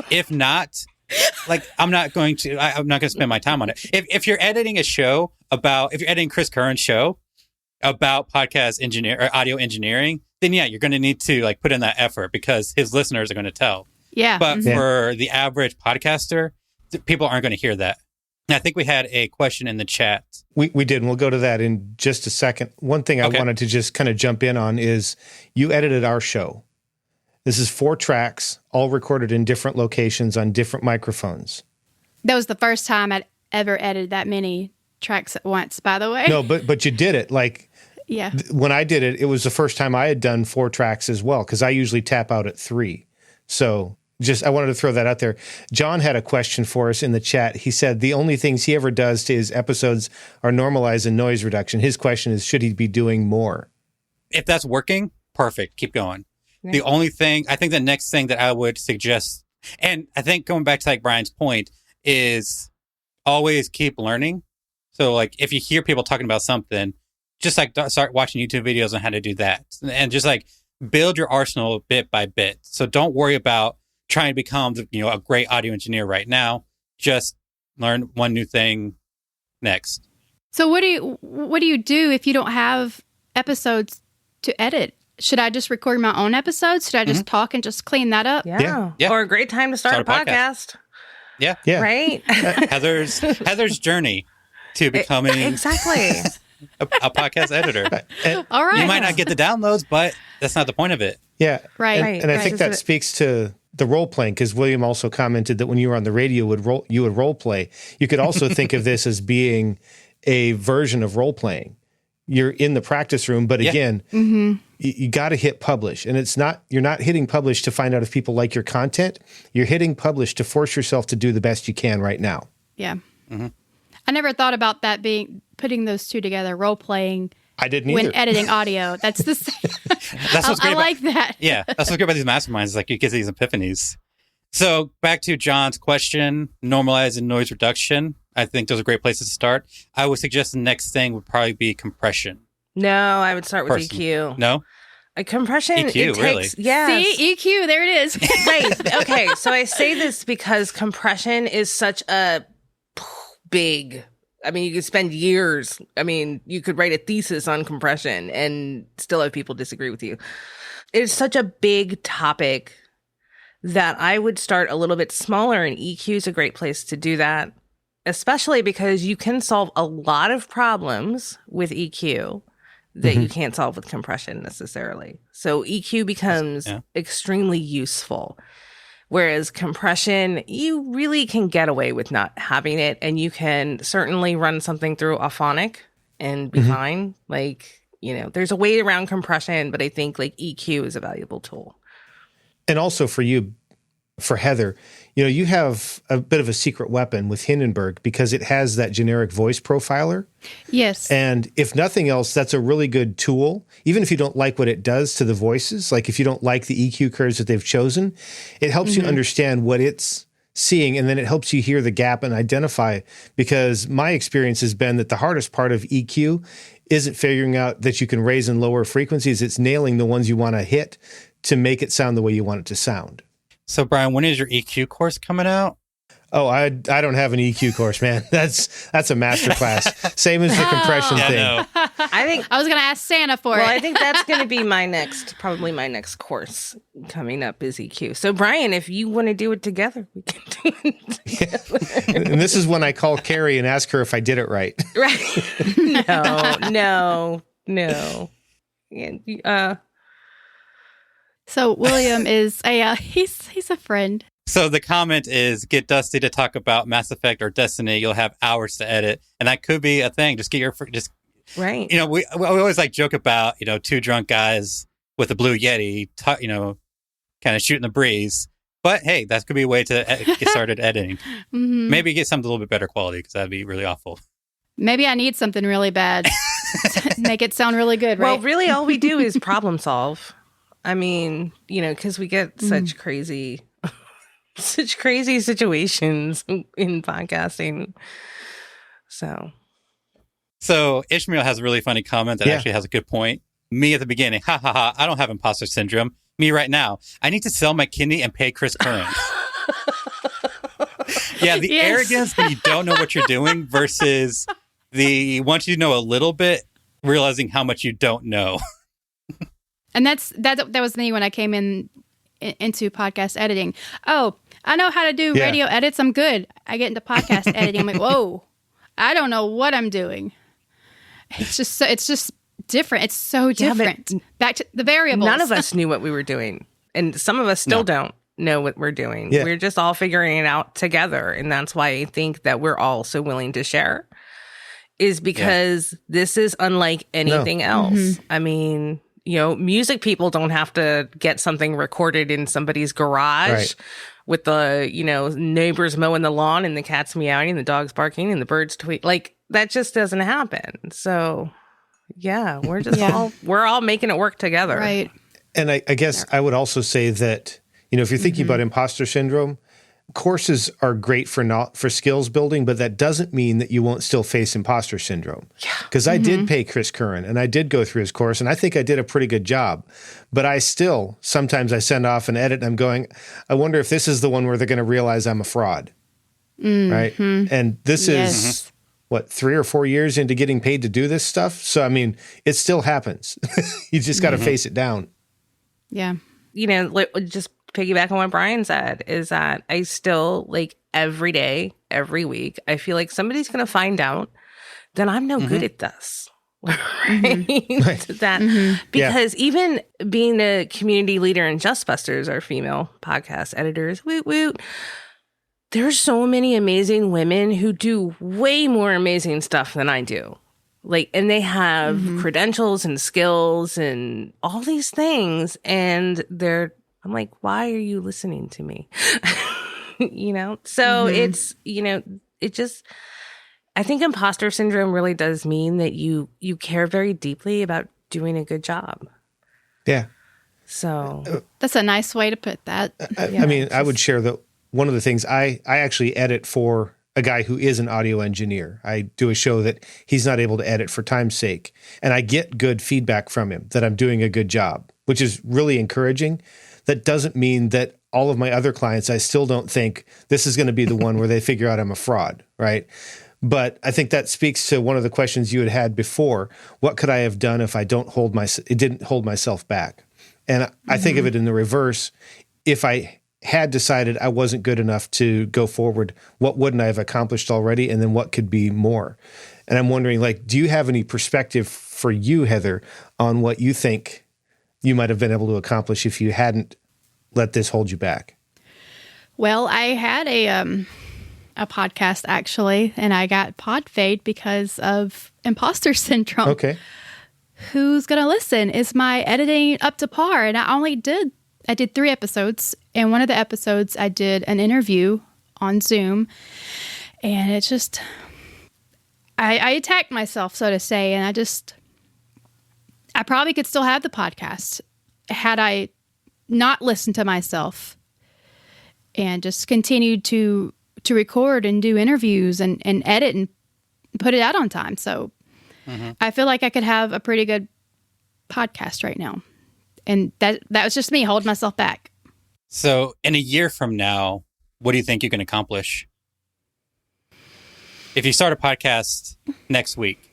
If not, like I'm not going to spend my time on it. If you're editing a show if you're editing Chris Curran's show about podcast audio engineering, then you're going to need to like put in that effort because his listeners are going to tell. Yeah. But for the average podcaster, people aren't going to hear that. And I think we had a question in the chat. We did, and we'll go to that in just a second. One thing I wanted to just kind of jump in on is you edited our show. This is 4 tracks, all recorded in different locations on different microphones. That was the first time I'd ever edited that many tracks at once, by the way. No, but you did it. Like, when I did it, it was the first time I had done 4 tracks as well, because I usually tap out at 3. So I wanted to throw that out there. John had a question for us in the chat. He said the only things he ever does to his episodes are normalize and noise reduction. His question is, should he be doing more? If that's working, perfect. Keep going. Yeah. The only thing, I think the next thing that I would suggest, and I think going back to like Brian's point, is always keep learning. So like if you hear people talking about something, just like start watching YouTube videos on how to do that and just like build your arsenal bit by bit. So don't worry about trying to become, a great audio engineer right now. Just learn one new thing next. So what do you do if you don't have episodes to edit? Should I just record my own episodes? Should I just talk and just clean that up? Yeah. Or a great time to start a podcast. Yeah. Right? Heather's journey to becoming exactly a podcast editor. All right. You might not get the downloads, but that's not the point of it. Yeah. Right. And I think that speaks to the role playing, because William also commented that when you were on the radio, you would role play. You could also think of this as being a version of role playing. You're in the practice room, but again, you got to hit publish. And you're not hitting publish to find out if people like your content. You're hitting publish to force yourself to do the best you can right now. Yeah. Mm-hmm. I never thought about that putting those two together, role playing. I didn't either. When editing audio. That's the same. That's what's great I like that. Yeah. That's what's great about these masterminds. Is like you get these epiphanies. So back to John's question, normalizing noise reduction. I think those are great places to start. I would suggest the next thing would probably be compression. No, I would start with EQ. No? Compression, EQ, really? Yes. See, EQ, there it is. Right. Okay. So I say this because compression is such a big, I mean, you could spend years. I mean, you could write a thesis on compression and still have people disagree with you. It's such a big topic that I would start a little bit smaller, and EQ is a great place to do that, especially because you can solve a lot of problems with EQ that you can't solve with compression necessarily. So EQ becomes extremely useful. Whereas compression, you really can get away with not having it, and you can certainly run something through Auphonic and be fine. Like, there's a way around compression, but I think like EQ is a valuable tool. And also for you, for Heather, you have a bit of a secret weapon with Hindenburg because it has that generic voice profiler. Yes. And if nothing else, that's a really good tool. Even if you don't like what it does to the voices, like if you don't like the EQ curves that they've chosen, it helps you understand what it's seeing, and then it helps you hear the gap and identify, because my experience has been that the hardest part of EQ isn't figuring out that you can raise and lower frequencies. It's nailing the ones you want to hit to make it sound the way you want it to sound. So, Brian, when is your EQ course coming out? Oh, I don't have an EQ course, man. That's a masterclass. Same as the compression thing. No. I think I was going to ask Santa for it. Well, I think that's going to be probably my next course coming up is EQ. So, Brian, if you want to do it together, we can do it together. And this is when I call Carrie and ask her if I did it right. Right? No. Yeah, So William is he's a friend. So the comment is, get Dusty to talk about Mass Effect or Destiny. You'll have hours to edit. And that could be a thing. Just get your, right. We always joke about, two drunk guys with a blue Yeti, kind of shooting the breeze. But hey, that could be a way to get started editing. Maybe get something a little bit better quality, because that'd be really awful. Maybe I need something really bad to make it sound really good, right? Well, really all we do is problem solve. I mean, because we get such crazy situations in podcasting. So Ishmael has a really funny comment that actually has a good point. Me at the beginning, ha ha ha, I don't have imposter syndrome. Me right now, I need to sell my kidney and pay Chris Curran. Yeah, the arrogance when you don't know what you're doing versus the once you know a little bit, realizing how much you don't know. And that was me when I came into podcast editing. Oh, I know how to do radio edits. I'm good. I get into podcast editing. I'm like, whoa, I don't know what I'm doing. It's just different. It's so different. Back to the variables. None of us knew what we were doing, and some of us still don't know what we're doing. Yeah. We're just all figuring it out together, and that's why I think that we're all so willing to share. Is because this is unlike anything else. I mean, music people don't have to get something recorded in somebody's garage with the, neighbors mowing the lawn and the cats meowing and the dogs barking and the birds tweet. Like, that just doesn't happen. So, yeah, we're just we're all making it work together. Right. And I guess I would also say that, if you're thinking about imposter syndrome, courses are great for skills building, but that doesn't mean that you won't still face imposter syndrome. Because I did pay Chris Curran, and I did go through his course, and I think I did a pretty good job. But sometimes I send off an edit, and I'm going, I wonder if this is the one where they're going to realize I'm a fraud. Right? And this is 3 or 4 years into getting paid to do this stuff. So, I mean, it still happens. You just got to face it down. Yeah. Just piggyback on what Brian said is that I still, like, every day, every week, I feel like somebody's going to find out that I'm no good at this. Right? Because even being a community leader in Just Busters, our female podcast editors, woot woot, there's so many amazing women who do way more amazing stuff than I do. Like, and they have credentials and skills and all these things. And I'm like, why are you listening to me? So it's, it just, I think imposter syndrome really does mean that you care very deeply about doing a good job. Yeah. So that's a nice way to put that. I mean, I would share that one of the things I actually edit for a guy who is an audio engineer. I do a show that he's not able to edit for time's sake. And I get good feedback from him that I'm doing a good job, which is really encouraging. That doesn't mean that all of my other clients, I still don't think this is going to be the one where they figure out I'm a fraud, right? But I think that speaks to one of the questions you had before. What could I have done if I didn't hold myself back? And I think of it in the reverse. If I had decided I wasn't good enough to go forward, what wouldn't I have accomplished already? And then what could be more? And I'm wondering, like, do you have any perspective for you, Heather, on what you think you might have been able to accomplish if you hadn't let this hold you back? Well, I had a podcast actually, and I got pod fade because of imposter syndrome. Okay. Who's going to listen? Is my editing up to par? And I did 3 episodes. And one of the episodes I did an interview on Zoom, and it just, I attacked myself, so to say. And I probably could still have the podcast had I not listened to myself and just continued to record and do interviews and edit and put it out on time. So I feel like I could have a pretty good podcast right now. And that was just me holding myself back. So in a year from now, what do you think you can accomplish? If you start a podcast next week.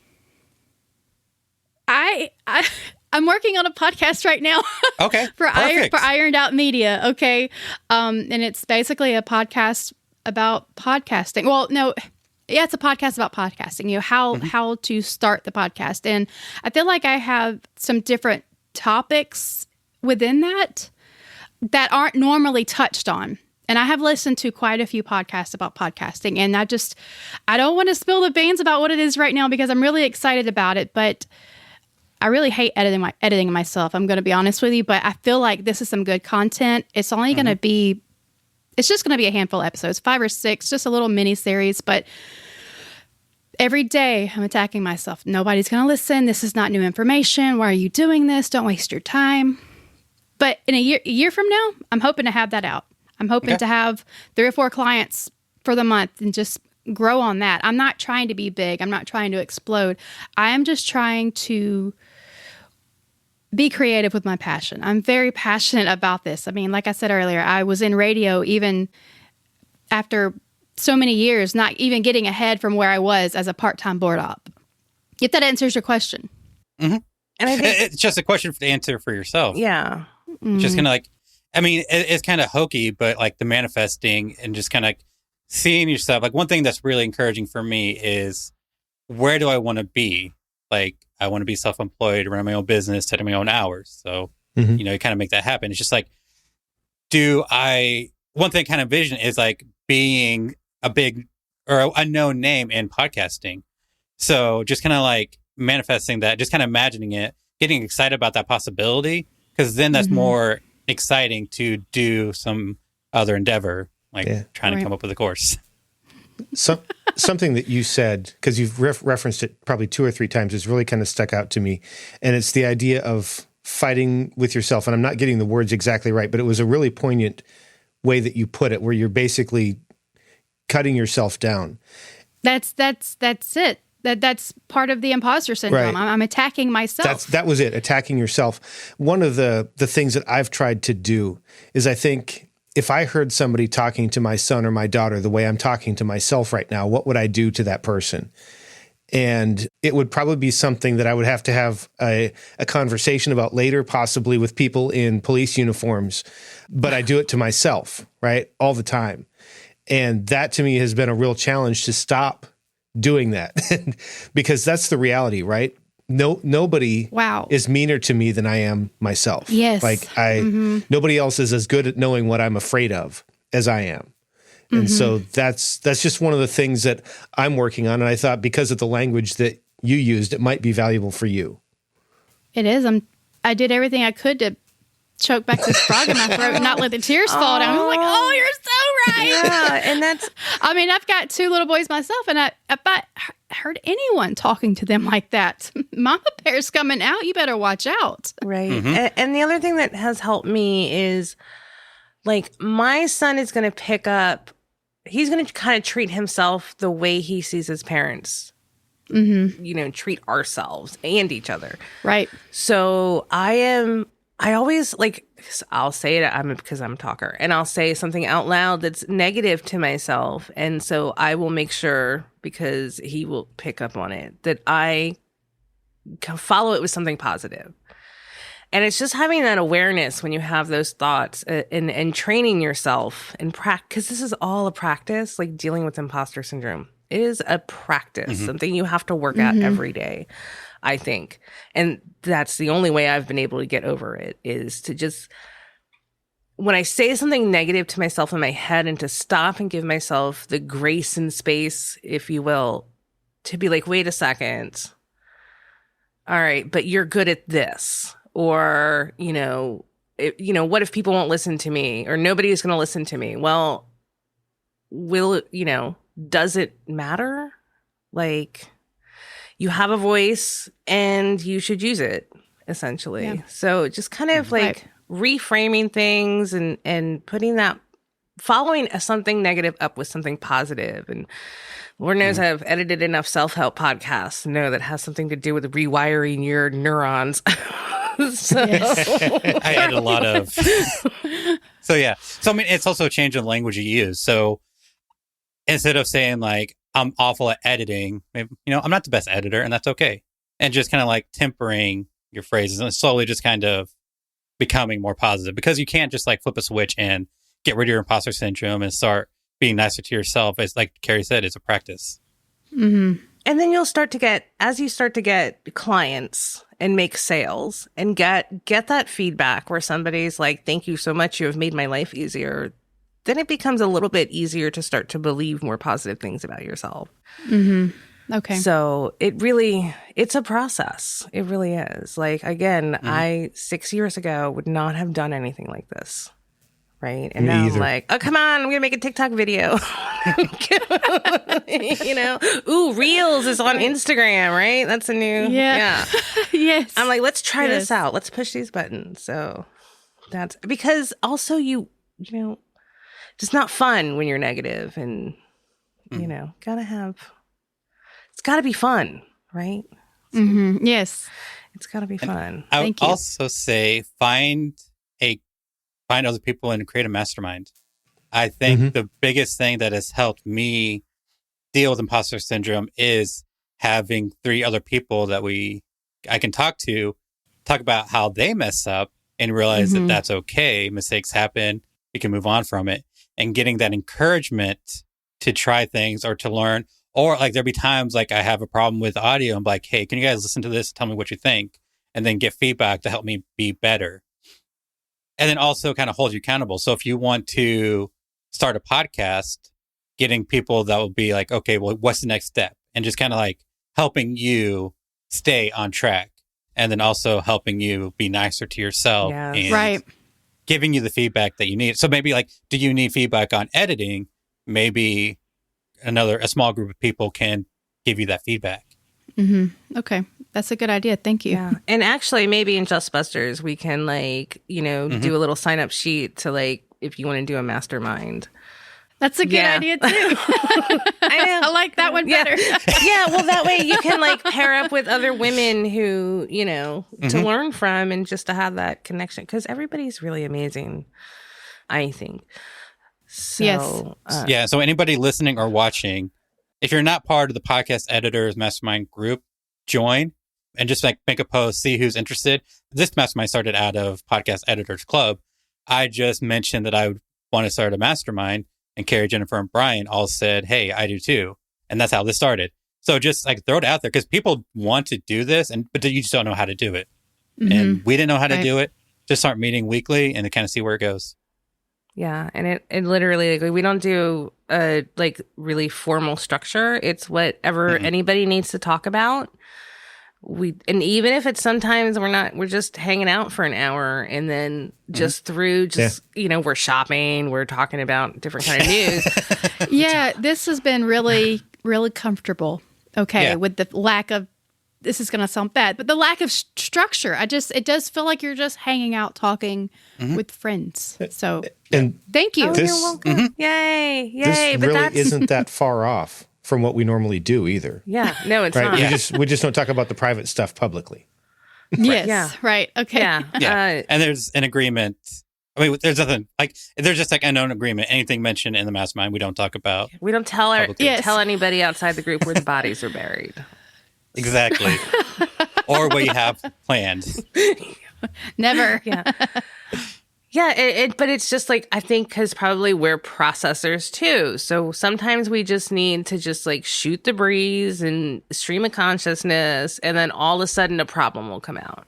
I'm working on a podcast right now. Okay. for Ironed Out Media. Okay. And it's basically a podcast about podcasting. Well, no, yeah, it's a podcast about podcasting, how to start the podcast. And I feel like I have some different topics within that aren't normally touched on. And I have listened to quite a few podcasts about podcasting, and I don't want to spill the beans about what it is right now because I'm really excited about it, but I really hate editing myself. I'm going to be honest with you, but I feel like this is some good content. It's only going to be, it's just going to be a handful of episodes, 5 or 6, just a little mini series, but every day I'm attacking myself. Nobody's going to listen. This is not new information. Why are you doing this? Don't waste your time. But in a year from now, I'm hoping to have that out. I'm hoping to have 3 or 4 clients for the month and just grow on that. I'm not trying to be big. I'm not trying to explode. I am just trying to be creative with my passion. I'm very passionate about this. I mean, like I said earlier, I was in radio even after so many years, not even getting ahead from where I was as a part-time board op. If that answers your question. Mm-hmm. And I think it's just a question to answer for yourself. Yeah. Mm-hmm. Just kind of like, I mean, it's kind of hokey, but like the manifesting and just kind of seeing yourself. Like one thing that's really encouraging for me is, where do I want to be? Like, I want to be self-employed, run my own business, setting my own hours. So, you kind of make that happen. It's just like, one thing I kind of envision is like being a big or a known name in podcasting. So just kind of like manifesting that, just kind of imagining it, getting excited about that possibility, because then that's more exciting to do some other endeavor, like trying to come up with a course. Something that you said, because you've referenced it probably 2 or 3 times, has really kind of stuck out to me. And it's the idea of fighting with yourself. And I'm not getting the words exactly right, but it was a really poignant way that you put it, where you're basically cutting yourself down. That's it. That's part of the imposter syndrome. Right. I'm attacking myself. That was it, attacking yourself. One of the things that I've tried to do is, I think, if I heard somebody talking to my son or my daughter the way I'm talking to myself right now, what would I do to that person? And it would probably be something that I would have to have a conversation about later, possibly with people in police uniforms. But I do it to myself, right? All the time. And that to me has been a real challenge to stop doing that because that's the reality, right? Nobody is meaner to me than I am myself. Yes. Like nobody else is as good at knowing what I'm afraid of as I am. And so that's just one of the things that I'm working on. And I thought because of the language that you used, it might be valuable for you. It is. I did everything I could to choke back this frog in my throat and not let the tears fall down. I was like, oh, you're so right. Yeah, and that's... I mean, I've got 2 little boys myself, and if I heard anyone talking to them like that, Mama Bear's coming out, you better watch out. Right. And the other thing that has helped me is, like, my son is going to pick up, he's going to kind of treat himself the way he sees his parents, treat ourselves and each other. Right. So I always, like, I'll say it because I'm a talker, and I'll say something out loud that's negative to myself. And so I will make sure, because he will pick up on it, that I can follow it with something positive. And it's just having that awareness when you have those thoughts and training yourself and because this is all a practice, like dealing with imposter syndrome. It is a practice, something you have to work at every day, I think. And that's the only way I've been able to get over it, is to just, when I say something negative to myself in my head, and to stop and give myself the grace and space, if you will, to be like, wait a second. All right, but you're good at this. Or, what if people won't listen to me, or nobody is going to listen to me? Well, does it matter? Like, you have a voice and you should use it, essentially. Yeah. So just kind of like reframing things and putting that, following something negative up with something positive. And Lord knows I've edited enough self-help podcasts to know that has something to do with rewiring your neurons. So. I had a lot of. So, yeah. So, I mean, it's also a change in language you use. So, instead of saying, like, I'm awful at editing, maybe, I'm not the best editor, and that's okay. And just kind of like tempering your phrases and slowly just kind of becoming more positive, because you can't just like flip a switch and get rid of your imposter syndrome and start being nicer to yourself. It's like Carrie said, it's a practice. Mm-hmm. And then you'll start to get, as you start to get clients and make sales and get that feedback where somebody's like, thank you so much, you have made my life easier, then it becomes a little bit easier to start to believe more positive things about yourself. Mm-hmm. Okay. So it's a process. It really is. Like, again, I 6 years ago would not have done anything like this. Right. And now I'm like, oh, come on, I'm going to make a TikTok video. Ooh, Reels is on Instagram, right? That's a new. Yeah. Yes. I'm like, let's try this out. Let's push these buttons. So that's because also it's not fun when you're negative, and, it's got to be fun, right? Mm-hmm. Yes. It's got to be fun. I would also say find other people and create a mastermind. I think the biggest thing that has helped me deal with imposter syndrome is having 3 other people that I can talk about how they mess up and realize that that's okay. Mistakes happen. You can move on from it, and getting that encouragement to try things or to learn. Or like there'll be times like I have a problem with audio. I'm like, hey, can you guys listen to this and tell me what you think? And then get feedback to help me be better. And then also kind of hold you accountable. So if you want to start a podcast, getting people that will be like, okay, well, what's the next step? And just kind of like helping you stay on track. And then also helping you be nicer to yourself. Yes. And giving you the feedback that you need. So maybe like, do you need feedback on editing? Maybe a small group of people can give you that feedback. Mm-hmm. Okay. That's a good idea. Thank you. Yeah. And actually, maybe in Just Busters, we can do a little sign up sheet to if you want to do a mastermind. That's a good idea too. I know. I like that one better. Yeah. Well, that way you can pair up with other women who, to learn from and just to have that connection, because everybody's really amazing, I think. So, yes. So anybody listening or watching, if you're not part of the Podcast Editors Mastermind group, join and just like make a post, see who's interested. This mastermind started out of Podcast Editors Club. I just mentioned that I would want to start a mastermind, and Carrie, Jennifer, and Brian all said, hey, I do too. And that's how this started. So just like throw it out there because people want to do this, but you just don't know how to do it. Mm-hmm. And we didn't know how to do it. Just start meeting weekly and to kind of see where it goes. Yeah, and it literally, like, we don't do a like really formal structure. It's whatever anybody needs to talk about. And even if it's sometimes we're just hanging out for an hour, and then just we're shopping, we're talking about different kind of news. Yeah, this has been really, really comfortable. Okay, with the lack of, this is going to sound bad, but the lack of structure. It does feel like you're just hanging out, talking with friends. So, and thank you. You're welcome. Yay. This but really isn't that far off from what we normally do either. Yeah, no, it's right? not. We just don't talk about the private stuff publicly. Yes, yeah. Right, okay. Yeah. And there's an agreement. I mean, there's nothing like, there's just like a known agreement. Anything mentioned in the mastermind, we don't talk about. We don't tell anybody outside the group where the bodies are buried. Exactly. Or what you have planned. Never. Yeah. Yeah, but it's just like, I think because probably we're processors too. So sometimes we just need to just like shoot the breeze and stream of consciousness, and then all of a sudden a problem will come out.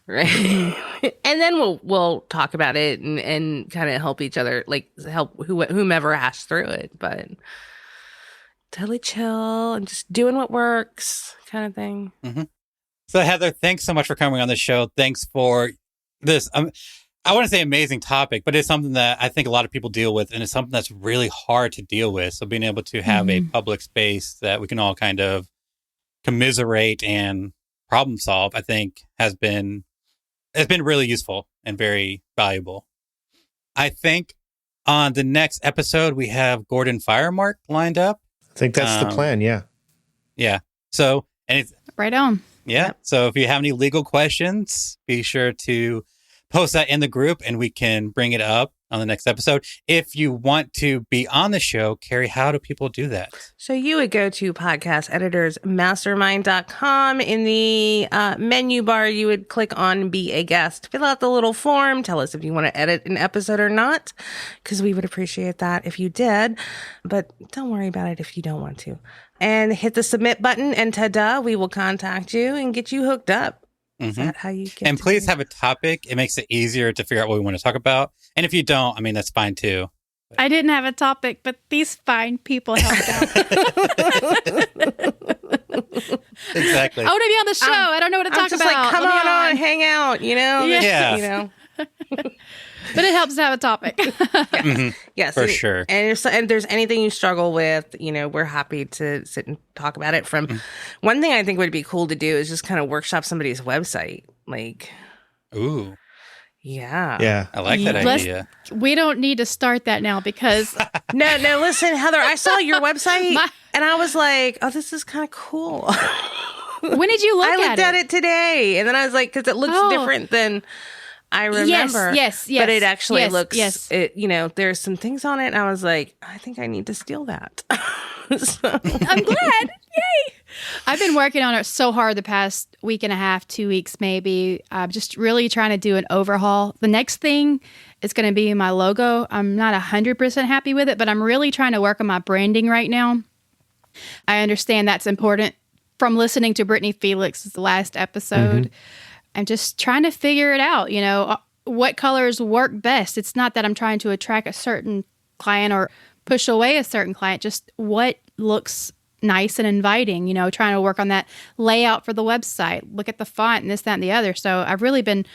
Right. And then we'll talk about it and kind of help each other, like help whomever has through it. But totally chill and just doing what works kind of thing. Mm-hmm. So Heather, thanks so much for coming on the show. Thanks for this. I want to say amazing topic, but it's something that I think a lot of people deal with, and it's something that's really hard to deal with. So being able to have a public space that we can all kind of commiserate and problem solve, I think has been really useful and very valuable. I think on the next episode, we have Gordon Firemark lined up. I think that's the plan. Yeah. Yeah. So, and it's right on. Yeah. Yep. So if you have any legal questions, be sure to post that in the group and we can bring it up on the next episode. If you want to be on the show, Carrie, how do people do that? So you would go to podcasteditorsmastermind.com. In the menu bar, you would click on Be a Guest. Fill out the little form. Tell us if you want to edit an episode or not, because we would appreciate that if you did. But don't worry about it if you don't want to. And hit the submit button, and ta-da, we will contact you and get you hooked up. Is that how you get? And please have a topic. It makes it easier to figure out what we want to talk about. And if you don't, I mean, that's fine too. I didn't have a topic, but these fine people helped out. Exactly. I want to be on the show. I don't know what to talk just about. Like, come on, hang out, you know? Yeah. You know? But it helps to have a topic. Yes, for sure. And if there's anything you struggle with, you know, we're happy to sit and talk about it. One thing I think would be cool to do is just kind of workshop somebody's website. Like, ooh. Yeah. I like that idea. We don't need to start that now because... No, listen, Heather, I saw your website and I was like, oh, this is kind of cool. When did you look at it? I looked at it today. And then I was like, because it looks different than I remember. Yes. But it actually looks, you know, there's some things on it. And I was like, I think I need to steal that. So. I'm glad. Yay. I've been working on it so hard the past week and a half, 2 weeks maybe. I'm just really trying to do an overhaul. The next thing is going to be my logo. I'm not 100% happy with it, but I'm really trying to work on my branding right now. I understand that's important. From listening to Brittany Felix's last episode, I'm just trying to figure it out, you know, what colors work best. It's not that I'm trying to attract a certain client or push away a certain client, just what looks nice and inviting, you know, trying to work on that layout for the website, look at the font and this, that, and the other. So I've really been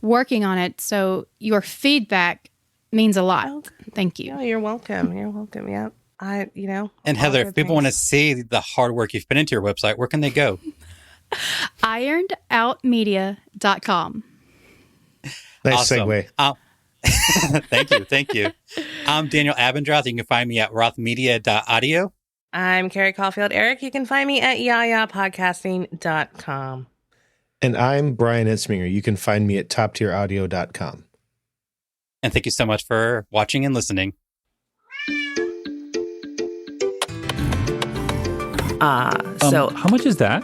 working on it. So your feedback means a lot. Thank you. Oh, you're welcome. You're welcome. Yeah. And Heather, if people want to see the hard work you've put into your website, where can they go? ironedoutmedia.com. Nice Awesome. segue. Thank you. I'm Daniel Abendroth. You can find me at rothmedia.audio. I'm Carrie Caulfield Eric. You can find me at yayapodcasting.com. And I'm Brian Edsminger. You can find me at toptieraudio.com. And thank you so much for watching and listening. So how much is that?